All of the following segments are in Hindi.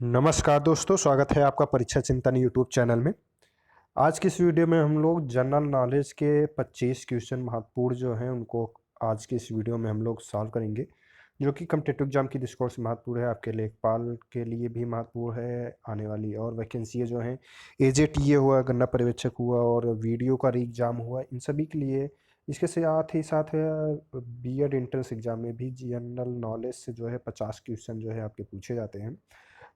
नमस्कार दोस्तों, स्वागत है आपका परीक्षा चिंतन यूट्यूब चैनल में। आज की इस वीडियो में हम लोग जनरल नॉलेज के 25 क्वेश्चन महत्वपूर्ण जो हैं उनको आज की इस वीडियो में हम लोग सॉल्व करेंगे, जो कि कॉम्पिटिटिव एग्जाम की दृष्टिकोण से महत्वपूर्ण है, आपके लेखपाल के लिए भी महत्वपूर्ण है। आने वाली और वैकेंसी जो हैं, एजेटीए हुआ, गन्ना पर्यवेक्षक हुआ और वीडियो का री एग्ज़ाम हुआ, इन सभी के लिए। इसके साथ ही साथ बीएड एंट्रेंस एग्जाम में भी जनरल नॉलेज से जो है 50 क्वेश्चन जो है आपके पूछे जाते हैं।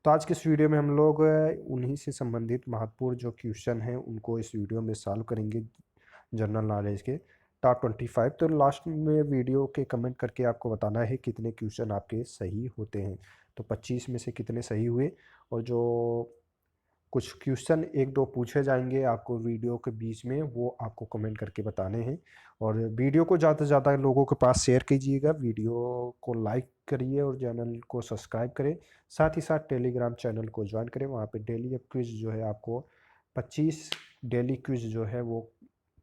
तो आज के इस वीडियो में हम लोग उन्हीं से संबंधित महत्वपूर्ण जो क्वेश्चन हैं उनको इस वीडियो में सॉल्व करेंगे, जनरल नॉलेज के टॉप 25। तो लास्ट में वीडियो के कमेंट करके आपको बताना है कितने क्वेश्चन आपके सही होते हैं। तो 25 में से कितने सही हुए, और जो कुछ क्वेश्चन एक दो पूछे जाएंगे आपको वीडियो के बीच में, वो आपको कमेंट करके बताने हैं। और वीडियो को ज़्यादा से ज़्यादा लोगों के पास शेयर कीजिएगा, वीडियो को लाइक करिए और चैनल को सब्सक्राइब करें। साथ ही साथ टेलीग्राम चैनल को ज्वाइन करें, वहाँ पे डेली क्विज जो है आपको 25 डेली क्विज जो है वो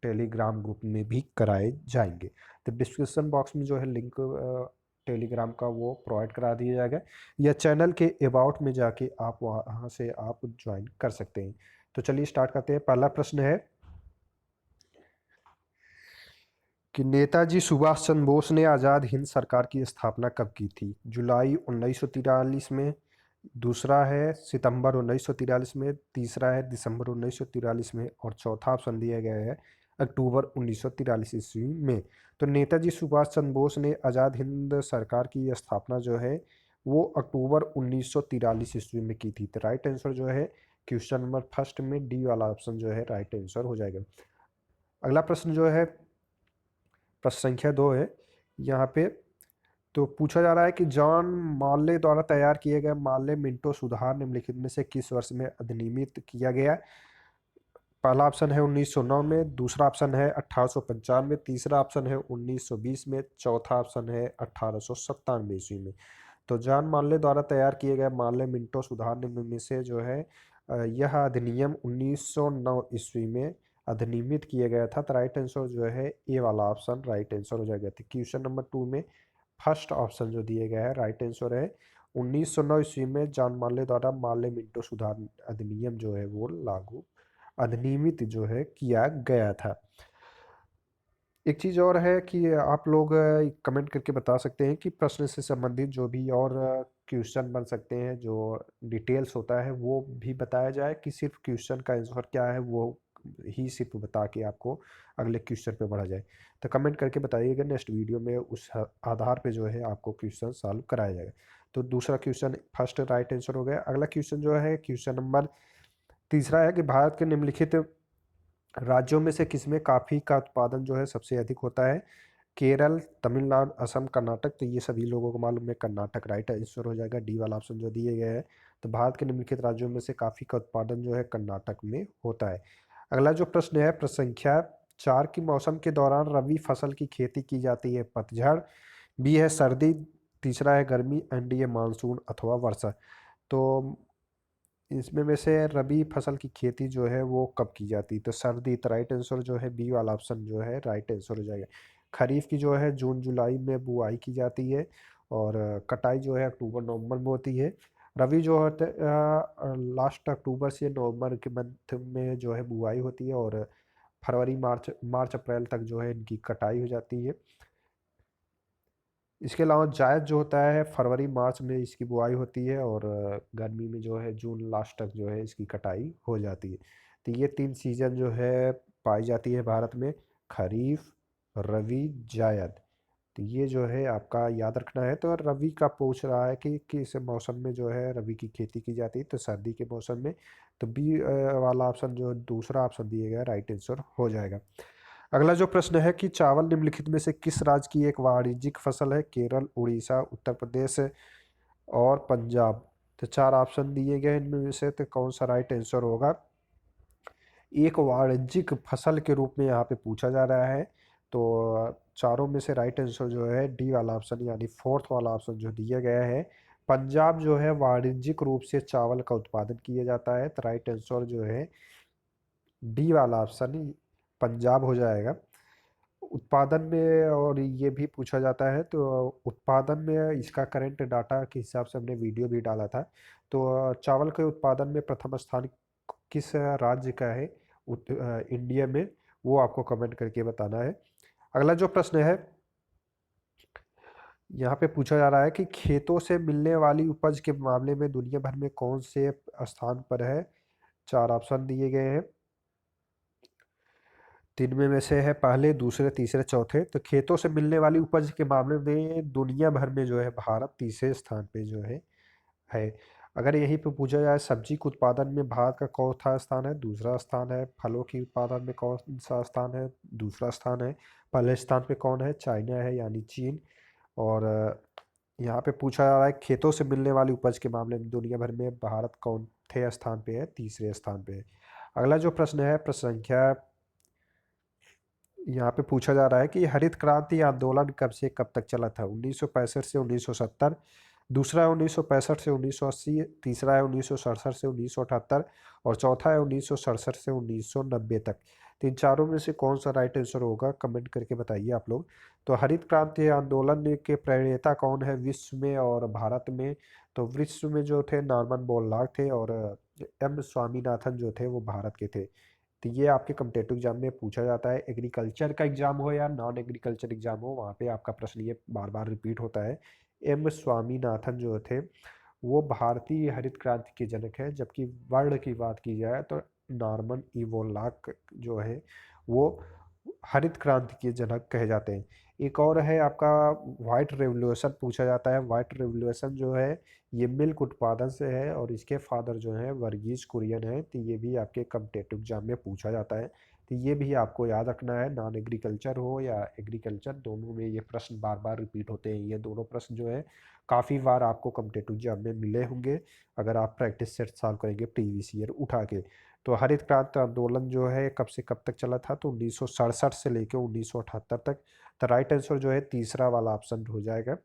टेलीग्राम ग्रुप में भी कराए जाएंगे। तो डिस्क्रिप्शन बॉक्स में जो है लिंक टेलीग्राम का वो प्रोवाइड करा दिया जाएगा, या चैनल के अबाउट में जाके आप वहाँ से आप ज्वाइन कर सकते हैं। तो चलिए स्टार्ट करते हैं। पहला प्रश्न है कि नेताजी सुभाष चंद्र बोस ने आज़ाद हिंद सरकार की स्थापना कब की थी? जुलाई 1943 में, दूसरा है सितंबर 1943 में, तीसरा है दिसंबर 1943 में, और चौथा ऑप्शन दिया गया है अक्टूबर 1943 ईस्वी में। तो नेताजी सुभाष चंद्र बोस ने आज़ाद हिंद सरकार की स्थापना जो है वो अक्टूबर 1943 ईस्वी में की थी। तो राइट आंसर जो है क्वेश्चन नंबर फर्स्ट में डी वाला ऑप्शन जो है राइट आंसर हो जाएगा। अगला प्रश्न जो है प्रश्न संख्या 2 है यहाँ पे। तो पूछा जा रहा है कि जॉन मॉले द्वारा तैयार किए गए मॉले मिंटो सुधार निम्नलिखित में से किस वर्ष में अधिनियमित किया गया? पहला ऑप्शन है 1909 में, दूसरा ऑप्शन है 1895, तीसरा ऑप्शन है 1920 में, चौथा ऑप्शन है 1897 ईस्वी में। तो जॉन मॉले द्वारा तैयार किए गए मॉले मिंटो सुधार निम्न में से जो है यह अधिनियम 1909 ईस्वी में अधिनियमित किया गया था। तो राइट आंसर जो है ए वाला ऑप्शन राइट आंसर हो जाएगा। तो क्वेश्चन नंबर 2 में फर्स्ट ऑप्शन जो दिए गया है राइट आंसर है 1909 ईस्वी में जॉन मॉले द्वारा मॉले मिंटो सुधार अधिनियम जो है वो लागू अधिनियमित जो है किया गया था। एक चीज़ और है कि आप लोग कमेंट करके बता सकते हैं कि प्रश्न से संबंधित जो भी और क्वेश्चन बन सकते हैं, जो डिटेल्स होता है वो भी बताया जाए, कि सिर्फ क्वेश्चन का आंसर क्या है वो ही सिर्फ बता के आपको अगले क्वेश्चन पे बढ़ा जाए। तो कमेंट करके बताइएगा, नेक्स्ट वीडियो में उस आधार पे जो है आपको क्वेश्चन सॉल्व कराया जाएगा। तो दूसरा क्वेश्चन फर्स्ट राइट आंसर हो गया। अगला क्वेश्चन जो है क्वेश्चन नंबर तीसरा है कि भारत के निम्नलिखित राज्यों में से किसमें कॉफ़ी का उत्पादन जो है सबसे अधिक होता है? केरल, तमिलनाडु, असम, कर्नाटक। तो ये सभी लोगों को मालूम है कर्नाटक राइट आंसर हो जाएगा, डी वाला ऑप्शन जो दिए गए हैं। तो भारत के निम्नलिखित राज्यों में से कॉफ़ी का उत्पादन जो है कर्नाटक में होता है। अगला जो प्रश्न है प्रश्न संख्या 4 की मौसम के दौरान रबी फसल की खेती की जाती है? पतझड़, बी है सर्दी, तीसरा है गर्मी, एंड डी है मानसून अथवा वर्षा। तो इसमें में से रबी फसल की खेती जो है वो कब की जाती है? तो सर्दी। तो राइट आंसर जो है बी वाला ऑप्शन जो है राइट आंसर हो जाएगा। खरीफ की जो है जून जुलाई में बुआई की जाती है, और कटाई जो है अक्टूबर नवंबर में होती है। रबी जो होता है लास्ट अक्टूबर से नवंबर के मंथ में जो है बुआई होती है, और फरवरी मार्च मार्च अप्रैल तक जो है इनकी कटाई हो जाती है। इसके अलावा जायद जो होता है फरवरी मार्च में इसकी बुआई होती है, और गर्मी में जो है जून लास्ट तक जो है इसकी कटाई हो जाती है। तो ये 3 सीजन जो है पाई जाती है भारत में, खरीफ, रबी, जायद। तो ये जो है आपका याद रखना है। तो रबी का पूछ रहा है कि किस मौसम में जो है रबी की खेती की जाती है? तो सर्दी के मौसम में। तो बी वाला ऑप्शन जो दूसरा ऑप्शन दिया गया राइट आंसर हो जाएगा। अगला जो प्रश्न है कि चावल निम्नलिखित में से किस राज्य की एक वाणिज्यिक फसल है? केरल, उड़ीसा, उत्तर प्रदेश और पंजाब। तो 4 ऑप्शन दिए गए इनमें से तो कौन सा राइट आंसर होगा? एक वाणिज्यिक फसल के रूप में यहाँ पे पूछा जा रहा है। तो चारों में से राइट आंसर जो है डी वाला ऑप्शन यानी फोर्थ वाला ऑप्शन जो दिया गया है। पंजाब जो है वाणिज्यिक रूप से चावल का उत्पादन किया जाता है। तो राइट आंसर जो है डी वाला ऑप्शन पंजाब हो जाएगा। उत्पादन में और ये भी पूछा जाता है, तो उत्पादन में इसका करंट डाटा के हिसाब से हमने वीडियो भी डाला था। तो चावल के उत्पादन में प्रथम स्थान किस राज्य का है इंडिया में, वो आपको कमेंट करके बताना है। अगला जो प्रश्न है, यहाँ पे पूछा जा रहा है कि खेतों से मिलने वाली उपज के मामले में दुनिया भर में कौन से स्थान पर है। चार ऑप्शन दिए गए हैं, तीन में से है पहले, दूसरे, तीसरे, चौथे। तो खेतों से मिलने वाली उपज के मामले में दुनिया भर में जो है भारत तीसरे स्थान पे जो है। अगर यहीं पे पूछा जाए सब्जी के उत्पादन में भारत का कौन सा स्थान है, दूसरा स्थान है। फलों के उत्पादन में कौन सा स्थान है, दूसरा स्थान है। पहले स्थान पे कौन है, चाइना है यानी चीन। और यहाँ पे पूछा जा रहा है खेतों से मिलने वाली उपज के मामले में दुनिया भर में भारत कौन थे स्थान पे है, तीसरे स्थान पे है। अगला जो प्रश्न है, प्रश्न संख्या, यहाँ पे पूछा जा रहा है कि हरित क्रांति आंदोलन कब से कब तक चला था। 1965 से 1970, दूसरा है 1965 से 1980, तीसरा है 1967 से 1978 और चौथा है 1967 से 1990 तक। तो इन चारों में से कौन सा राइट आंसर होगा, कमेंट करके बताइए आप लोग। तो हरित क्रांति आंदोलन के प्रणेता कौन है विश्व में और भारत में। तो विश्व में जो थे नॉर्मन बोरलॉग थे, और एम स्वामीनाथन जो थे वो भारत के थे। तो ये आपके कम्पिटेटिव एग्जाम में पूछा जाता है, एग्रीकल्चर का एग्जाम हो या नॉन एग्रीकल्चर एग्जाम हो, वहाँ पे आपका प्रश्न ये बार बार रिपीट होता है। एम स्वामीनाथन जो थे वो भारतीय हरित क्रांति के जनक है, जबकि वर्ल्ड की बात की जाए तो नॉर्मन इवोलाक जो है वो हरित क्रांति के जनक कहे जाते हैं। एक और है आपका व्हाइट रेवोल्यूशन पूछा जाता है। व्हाइट रेवोल्यूशन जो है ये मिल्क उत्पादन से है और इसके फादर जो हैं वर्गीज कुरियन है। तो ये भी आपके कम्पिटेटिव एग्जाम में पूछा जाता है। तो ये भी आपको याद रखना है, नॉन एग्रीकल्चर हो या एग्रीकल्चर, दोनों में ये प्रश्न बार बार रिपीट होते हैं। ये दोनों प्रश्न जो है काफ़ी बार आपको कम्पिटेटिव एग्जाम में मिले होंगे अगर आप प्रैक्टिस सेट सॉल्व करेंगे प्रीवियस ईयर उठा के। तो हरित क्रांति आंदोलन जो है कब से कब तक चला था, तो 1967 से लेकर 1978 तक। तो राइट आंसर जो है तीसरा वाला ऑप्शन हो जाएगा।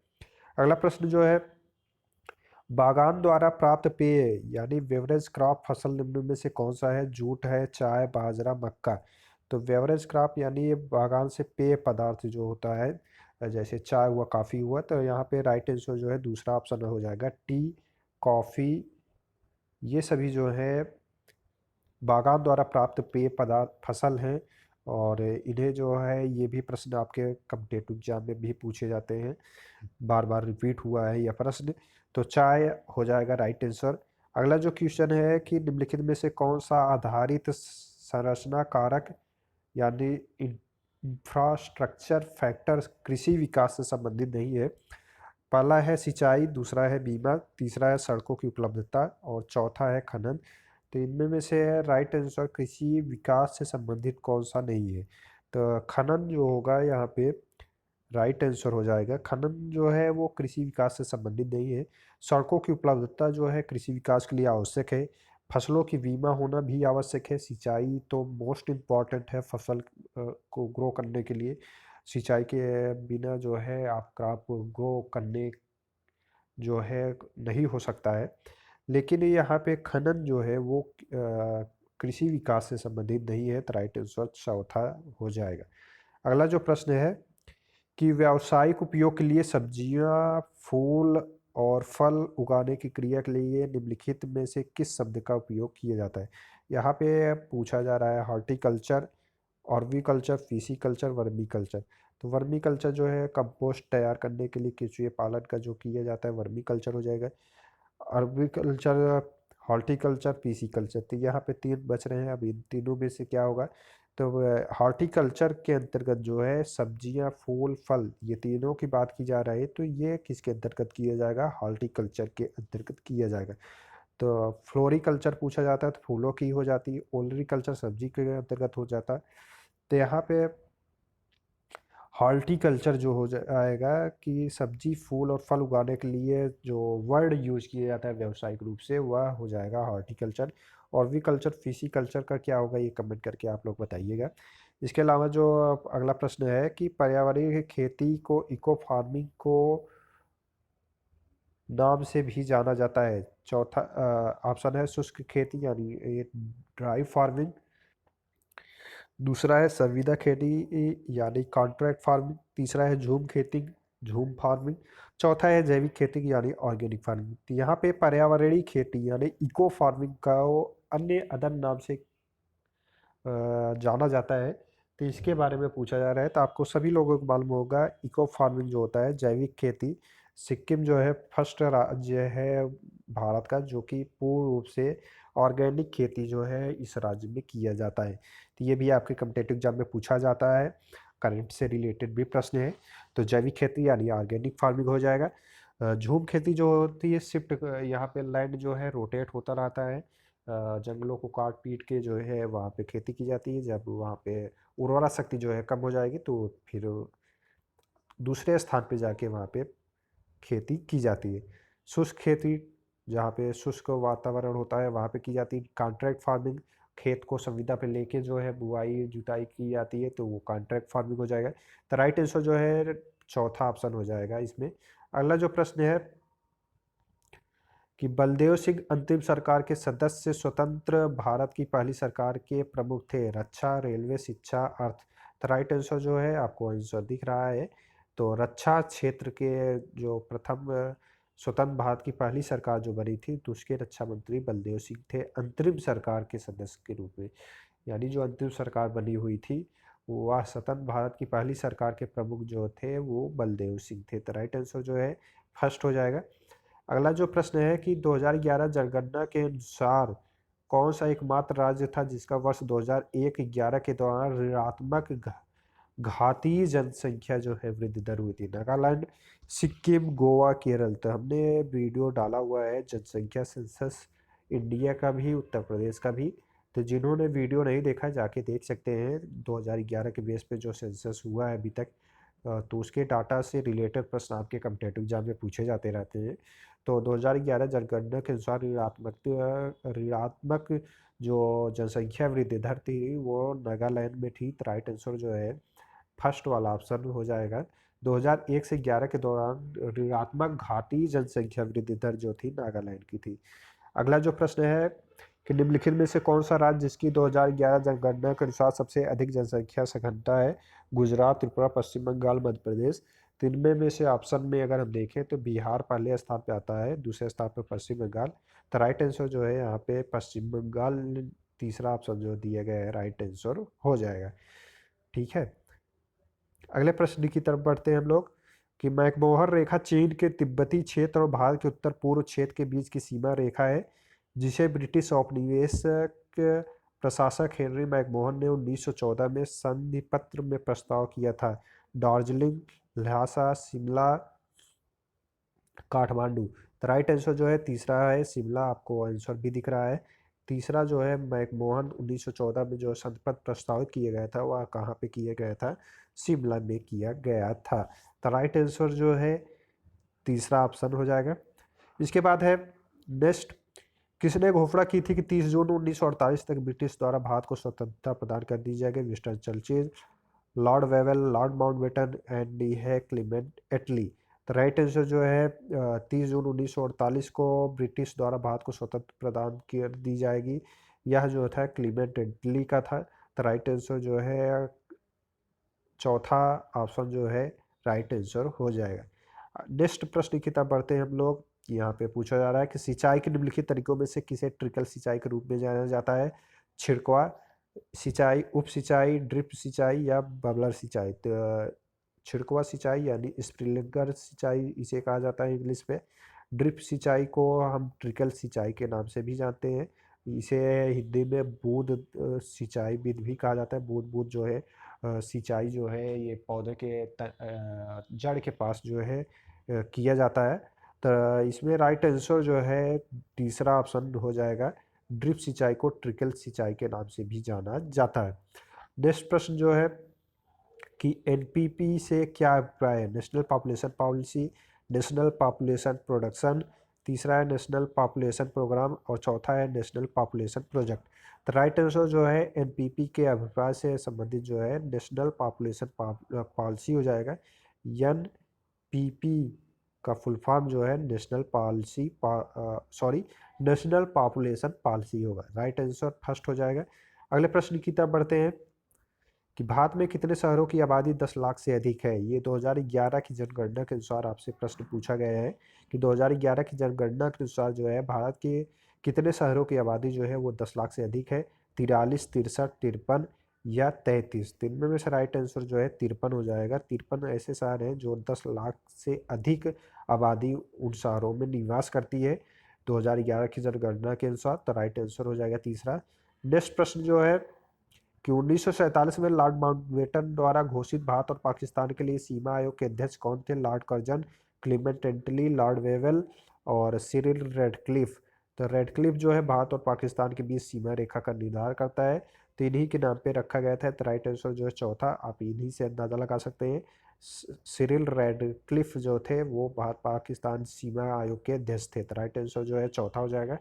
अगला प्रश्न जो है, बागान द्वारा प्राप्त पेय यानी बेवरेज क्रॉप फसल निम्न में से कौन सा है। जूट है, चाय, बाजरा, मक्का। तो बेवरेज क्रॉप यानी ये बागान से पेय पदार्थ जो होता है, जैसे चाय हुआ, कॉफ़ी हुआ। तो यहाँ पे राइट आंसर जो है दूसरा ऑप्शन हो जाएगा, टी, कॉफ़ी। ये सभी जो है बागान द्वारा प्राप्त पेय पदार्थ फसल हैं। और इन्हें जो है ये भी प्रश्न आपके कम्पिटेटिव एग्जाम में भी पूछे जाते हैं, बार बार रिपीट हुआ है यह प्रश्न। तो चाय हो जाएगा राइट आंसर। अगला जो क्वेश्चन है कि निम्नलिखित में से कौन सा आधारित संरचना कारक यानी इंफ्रास्ट्रक्चर फैक्टर कृषि विकास से संबंधित नहीं है। पहला है सिंचाई, दूसरा है बीमा, तीसरा है सड़कों की उपलब्धता और चौथा है खनन। तो इनमें में से राइट आंसर कृषि विकास से संबंधित कौन सा नहीं है। तो खनन जो होगा यहाँ पे राइट आंसर हो जाएगा। खनन जो है वो कृषि विकास से संबंधित नहीं है। सड़कों की उपलब्धता जो है कृषि विकास के लिए आवश्यक है। फसलों की बीमा होना भी आवश्यक है। सिंचाई तो मोस्ट इम्पॉर्टेंट है फसल को ग्रो करने के लिए। सिंचाई के बिना जो है आप क्रॉप ग्रो करने जो है नहीं हो सकता है। लेकिन यहाँ पे खनन जो है वो कृषि विकास से संबंधित नहीं है। तो राइट आंसर चौथा हो जाएगा। अगला जो प्रश्न है कि व्यावसायिक उपयोग के लिए सब्जियां, फूल और फल उगाने की क्रिया के लिए निम्नलिखित में से किस शब्द का उपयोग किया जाता है। यहाँ पे पूछा जा रहा है हॉर्टिकल्चर, ऑर्विकल्चर, फिशिकल्चर, वर्मी कल्चर। तो वर्मी कल्चर जो है कंपोस्ट तैयार करने के लिए केंचुए पालन का जो किया जाता है वर्मी कल्चर हो जाएगा। अर्बिकल्चर, हॉर्टिकल्चर, पीसीकल्चर। तो यहाँ पे तीन बच रहे हैं, अब इन तीनों में से क्या होगा। तो हॉर्टिकल्चर के अंतर्गत जो है सब्जियां, फूल, फल, ये तीनों की बात की जा रही है। तो ये किसके अंतर्गत किया जाएगा, हॉर्टिकल्चर के अंतर्गत किया जाएगा। तो फ्लोरिकल्चर पूछा जाता है तो फूलों की हो जाती है। ओलरिकल्चर सब्जी के अंतर्गत हो जाता है। तो यहाँ पे हॉर्टिकल्चर जो हो जाएगा कि सब्जी, फूल और फल उगाने के लिए जो वर्ड यूज किया जाता है व्यावसायिक रूप से, वह हो जाएगा हॉर्टिकल्चर। और विकल्चर, फिशिकल्चर का क्या होगा ये कमेंट करके आप लोग बताइएगा। इसके अलावा जो अगला प्रश्न है कि पर्यावरणीय खेती को इको फार्मिंग को नाम से भी जाना जाता है। चौथा ऑप्शन है शुष्क खेती यानी ये ड्राई फार्मिंग। दूसरा है संविदा खेती यानी कॉन्ट्रैक्ट फार्मिंग। तीसरा है झूम खेती, झूम फार्मिंग। चौथा है जैविक खेती यानी ऑर्गेनिक फार्मिंग। तो यहाँ पे पर्यावरणीय खेती यानी इको फार्मिंग का वो अन्य अदर नाम से जाना जाता है। तो इसके बारे में पूछा जा रहा है, तो आपको सभी लोगों को मालूम होगा इको फार्मिंग जो होता है जैविक खेती। सिक्किम जो है फर्स्ट राज्य है भारत का जो कि पूर्ण रूप से ऑर्गेनिक खेती जो है इस राज्य में किया जाता है। तो ये भी आपके कम्पिटेटिव एग्जाम में पूछा जाता है, करंट से रिलेटेड भी प्रश्न है। तो जैविक खेती यानी ऑर्गेनिक फार्मिंग हो जाएगा। झूम खेती जो होती है शिफ्ट, यहाँ पे लैंड जो है रोटेट होता रहता है। जंगलों को काट पीट के जो है वहाँ पे खेती की जाती है। जब वहाँ पे उर्वरा शक्ति जो है कम हो जाएगी तो फिर दूसरे स्थान पे जाके वहाँ पे खेती की जाती है। शुष्क खेती, जहाँ पे शुष्क वातावरण होता है वहाँ पे की जाती है। कॉन्ट्रैक्ट फार्मिंग, खेत को संविदा पे लेके जो है बुआई जुताई की जाती है, तो वो कॉन्ट्रैक्ट फार्मिंग हो जाएगा। तो राइट आंसर जो है चौथा ऑप्शन हो जाएगा इसमें। अगला जो प्रश्न है कि बलदेव सिंह अंतिम सरकार के सदस्य स्वतंत्र भारत की पहली सरकार के प्रमुख थे। रक्षा, रेलवे, शिक्षा, अर्थ। तो राइट आंसर जो है आपको आंसर दिख रहा है। तो रक्षा क्षेत्र के जो प्रथम स्वतंत्र भारत की पहली सरकार जो बनी थी तो उसके रक्षा मंत्री बलदेव सिंह थे अंतरिम सरकार के सदस्य के रूप में। यानी जो अंतिम सरकार बनी हुई थी वह स्वतंत्र भारत की पहली सरकार के प्रमुख जो थे वो बलदेव सिंह थे। तो राइट आंसर जो है फर्स्ट हो जाएगा। अगला जो प्रश्न है कि 2011 जनगणना के अनुसार कौन सा एकमात्र राज्य था जिसका वर्ष 2001-11 के दौरान ऋणात्मक घातीय जनसंख्या जो है वृद्धि दर हुई थी? नागालैंड, सिक्किम, गोवा, केरल। तो हमने वीडियो डाला हुआ है जनसंख्या सेंसस इंडिया का भी, उत्तर प्रदेश का भी। तो जिन्होंने वीडियो नहीं देखा जाके देख सकते हैं। 2011 के बेस पे जो सेंसस हुआ है अभी तक, तो उसके डाटा से रिलेटेड प्रश्न आपके कम्पिटेटिव एग्जाम में पूछे जाते रहते हैं। तो 2011 जनगणना के अनुसार ऋणात्मक जो जनसंख्या वृद्धि दर थी वो नागालैंड में थी। तो राइट आंसर जो है फर्स्ट वाला ऑप्शन हो जाएगा। 2001 से 11 के दौरान ऋणात्मक घातीय जनसंख्या वृद्धि दर जो थी नागालैंड की थी। अगला जो प्रश्न है कि निम्नलिखित में से कौन सा राज्य जिसकी 2011 जनगणना के अनुसार सबसे अधिक जनसंख्या सघनता है? गुजरात, त्रिपुरा, पश्चिम बंगाल, मध्य प्रदेश। तो इनमें में से ऑप्शन में अगर हम देखें तो बिहार पहले स्थान पे आता है, दूसरे स्थान पे पश्चिम बंगाल। तो राइट आंसर जो है यहाँ पे पश्चिम बंगाल, तीसरा ऑप्शन जो दिया गया है राइट आंसर हो जाएगा। ठीक है, अगले प्रश्न की तरफ बढ़ते हैं हम लोग कि मैकमोहन रेखा चीन के तिब्बती क्षेत्र और भारत के उत्तर पूर्व क्षेत्र के बीच की सीमा रेखा है जिसे ब्रिटिश औपनिवेशिक प्रशासक हेनरी मैकमोहन ने 1914 में संधि पत्र में प्रस्ताव किया था। दार्जिलिंग, ल्हासा, शिमला, काठमांडू। तो राइट आंसर जो है तीसरा है शिमला, आपको आंसर भी दिख रहा है। तीसरा जो है मैकमोहन 1914 में जो संधिपत्र प्रस्तावित किया गया था वह कहाँ पे किया गया था? शिमला में किया गया था। तो राइट आंसर जो है तीसरा ऑप्शन हो जाएगा। इसके बाद है नेक्स्ट, किसने घोषणा की थी कि 30 जून 1948 तक ब्रिटिश द्वारा भारत को स्वतंत्रता प्रदान कर दी जाएगी? Winston Churchill, Lord Wavell, Lord Mountbatten and D है क्लीमेंट एटली। तो राइट आंसर जो है 30 जून 1948 को ब्रिटिश द्वारा भारत को स्वतंत्र प्रदान कर दी जाएगी, यह जो था क्लीमेंट एटली का था। तो राइट आंसर जो है चौथा ऑप्शन जो है राइट आंसर हो जाएगा। नेक्स्ट प्रश्न की तरफ बढ़ते हैं हम लोग। यहाँ पे पूछा जा रहा है कि सिंचाई के निम्नलिखित तरीकों में से किसे ट्रिकल सिंचाई के रूप में जाना जाता है? छिड़कवा सिंचाई, उप सिंचाई, ड्रिप सिंचाई या बबलर सिंचाई। तो छिड़कवा सिंचाई यानी स्प्रिंकलर सिंचाई इसे कहा जाता है इंग्लिश में। ड्रिप सिंचाई को हम ट्रिकल सिंचाई के नाम से भी जानते हैं। इसे हिंदी में बूंद सिंचाई भी कहा जाता है। बूंद बूंद जो है सिंचाई जो है ये पौधे के जड़ के पास जो है किया जाता है। तो इसमें राइट आंसर जो है तीसरा ऑप्शन हो जाएगा। ड्रिप सिंचाई को ट्रिकल सिंचाई के नाम से भी जाना जाता है। नेक्स्ट प्रश्न जो है कि एनपीपी से क्या अभिप्राय है? National population policy, national population production. तीसरा है नेशनल पॉपुलेशन प्रोग्राम और चौथा है नेशनल पॉपुलेशन प्रोजेक्ट। तो राइट आंसर जो है एनपीपी के अभिप्राय से संबंधित जो है नेशनल पॉपुलेशन पॉलिसी हो जाएगा। एनपीपी का फुल फॉर्म जो है national policy national population policy होगा। राइट आंसर फर्स्ट हो जाएगा। अगले प्रश्न की तरफ बढ़ते हैं कि भारत में कितने शहरों की आबादी 10 लाख से अधिक है। ये 2011 की जनगणना के अनुसार आपसे प्रश्न पूछा गया है कि 2011 की जनगणना के अनुसार जो है भारत के कितने शहरों की आबादी जो है वो 10 लाख से अधिक है। 43, 63, 53 या 33। तो इनमें से राइट आंसर जो है 53 हो जाएगा। 53 ऐसे शहर हैं जो 10 लाख से अधिक आबादी उन शहरों में निवास करती है 2011 की जनगणना के अनुसार। तो राइट आंसर हो जाएगा तीसरा। नेक्स्ट प्रश्न जो है कि 1947 में लॉर्ड माउंटबेटन द्वारा घोषित भारत और पाकिस्तान के लिए सीमा आयोग के अध्यक्ष कौन थे। लॉर्ड कर्जन, क्लीमेंट एटली, लॉर्ड वेवेल और सिरिल रेडक्लिफ। तो रेडक्लिफ जो है भारत और पाकिस्तान के बीच सीमा रेखा का निर्धारण करता है, तो इन्हीं के नाम पे रखा गया था। तो राइट आंसर जो है चौथा, आप इन्हीं से अंदाजा लगा सकते हैं। सिरिल रेडक्लिफ जो थे वो भारत पाकिस्तान सीमा आयोग के अध्यक्ष थे। तो राइट आंसर जो है चौथा हो जाएगा।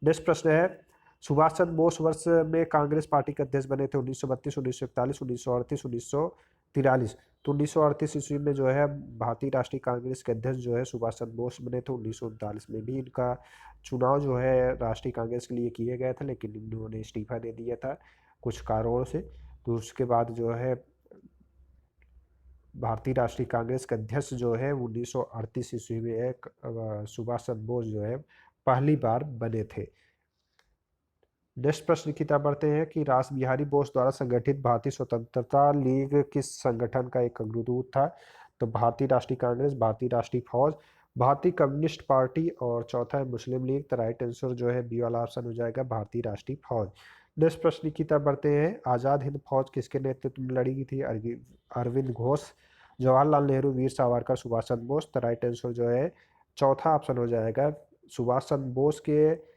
नेक्स्ट प्रश्न है, सुभाष चंद्र बोस वर्ष में कांग्रेस पार्टी के अध्यक्ष बने थे। 1932, 1941, 1938, 1943। तो 1938 ईस्वी में जो है भारतीय राष्ट्रीय कांग्रेस के अध्यक्ष जो है सुभाष चंद्र बोस बने थे। 1939 में भी इनका चुनाव जो है राष्ट्रीय कांग्रेस के लिए किया गया था, लेकिन इन्होंने इस्तीफा दे दिया था कुछ कारणों से। तो उसके बाद जो है भारतीय राष्ट्रीय कांग्रेस के अध्यक्ष जो है 1938 ईस्वी में एक सुभाष चंद्र बोस जो है पहली बार बने थे। नेक्स्ट प्रश्न की तरफ बढ़ते हैं कि रास बिहारी बोस द्वारा संगठित भारतीय स्वतंत्रता लीग किस संगठन का एक अग्रदूत था। तो भारतीय राष्ट्रीय कांग्रेस, भारतीय राष्ट्रीय फौज, भारतीय कम्युनिस्ट पार्टी और चौथा है मुस्लिम लीग। तो राइट आंसर जो है बी वाला ऑप्शन हो जाएगा, भारतीय राष्ट्रीय फौज। नेक्स्ट प्रश्न की तरफ बढ़ते हैं, आज़ाद हिंद फौज किसके नेतृत्व में लड़ी गई थी। अरविंद घोष, जवाहरलाल नेहरू, वीर सावरकर, सुभाष चंद्र बोस। तो राइट आंसर जो है चौथा ऑप्शन हो जाएगा, सुभाष चंद्र बोस के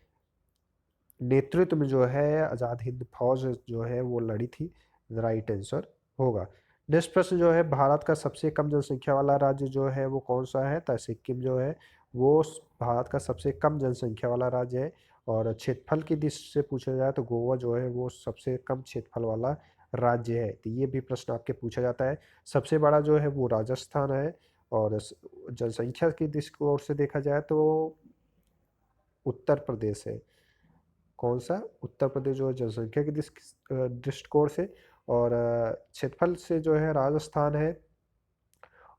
नेतृत्व में जो है आज़ाद हिंद फौज जो है वो लड़ी थी। राइट आंसर होगा। नेक्स्ट प्रश्न जो है, भारत का सबसे कम जनसंख्या वाला राज्य जो है वो कौन सा है। तो सिक्किम जो है वो भारत का सबसे कम जनसंख्या वाला राज्य है। और क्षेत्रफल की दृष्टि से पूछा जाए तो गोवा जो है वो सबसे कम क्षेत्रफल वाला राज्य है। तो ये भी प्रश्न आपके पूछा जाता है। सबसे बड़ा जो है वो राजस्थान है। और जनसंख्या की दृष्टिकोण से देखा जाए तो उत्तर प्रदेश है। कौन सा, उत्तर प्रदेश जो है जनसंख्या के दृष्टिकोण से। और क्षेत्रफल से जो है राजस्थान है।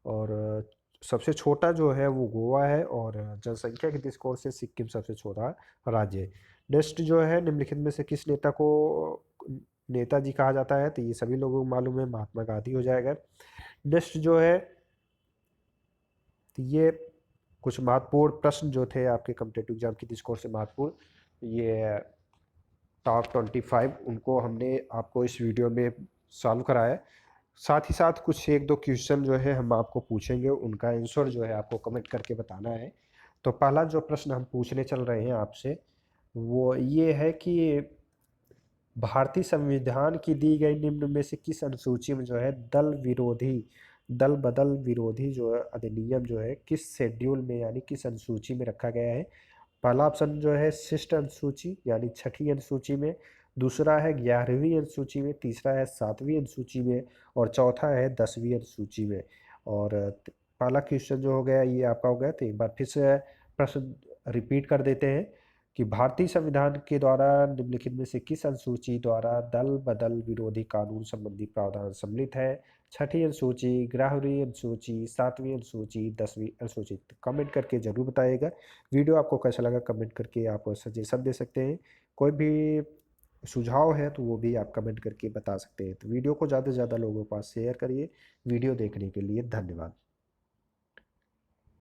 और सबसे छोटा जो है वो गोवा है। और जनसंख्या के दृष्टिकोण से सिक्किम सबसे छोटा राज्य है। नेक्स्ट जो है, निम्नलिखित में से किस नेता को नेताजी कहा जाता है। तो ये सभी लोगों को मालूम है, महात्मा गांधी हो जाएगा। नेक्स्ट जो है, तो ये कुछ महत्वपूर्ण प्रश्न जो थे आपके कॉम्पिटेटिव एग्जाम की दृष्टिकोण से महत्वपूर्ण, ये टॉप 25 उनको हमने आपको इस वीडियो में सॉल्व कराया। साथ ही साथ कुछ एक दो क्वेश्चन जो है हम आपको पूछेंगे, उनका आंसर जो है आपको कमेंट करके बताना है। तो पहला जो प्रश्न हम पूछने चल रहे हैं आपसे वो ये है कि भारतीय संविधान की दी गई निम्न में से किस अनुसूची में जो है दल बदल विरोधी जो है अधिनियम जो है किस शेड्यूल में यानी किस अनुसूची में रखा गया है। पहला ऑप्शन जो है शिष्ट अनुसूची यानी छठी अनुसूची में, दूसरा है 11वीं अनुसूची में, तीसरा है 7वीं अनुसूची में और चौथा है 10वीं अनुसूची में। और पहला क्वेश्चन जो हो गया ये आपका हो गया। तो एक बार फिर से प्रश्न रिपीट कर देते हैं कि भारतीय संविधान के द्वारा निम्नलिखित में से किस अनुसूची द्वारा दल बदल विरोधी कानून संबंधी प्रावधान सम्मिलित है। छठी अनुसूची, 11वीं अनुसूची, 7वीं अनुसूची, 10वीं अनुसूची। तो कमेंट करके जरूर बताइएगा। वीडियो आपको कैसा लगा कमेंट करके आप सजेशन दे सकते हैं। कोई भी सुझाव है तो वो भी आप कमेंट करके बता सकते हैं। तो वीडियो को ज़्यादा से ज़्यादा लोगों के पास शेयर करिए। वीडियो देखने के लिए धन्यवाद।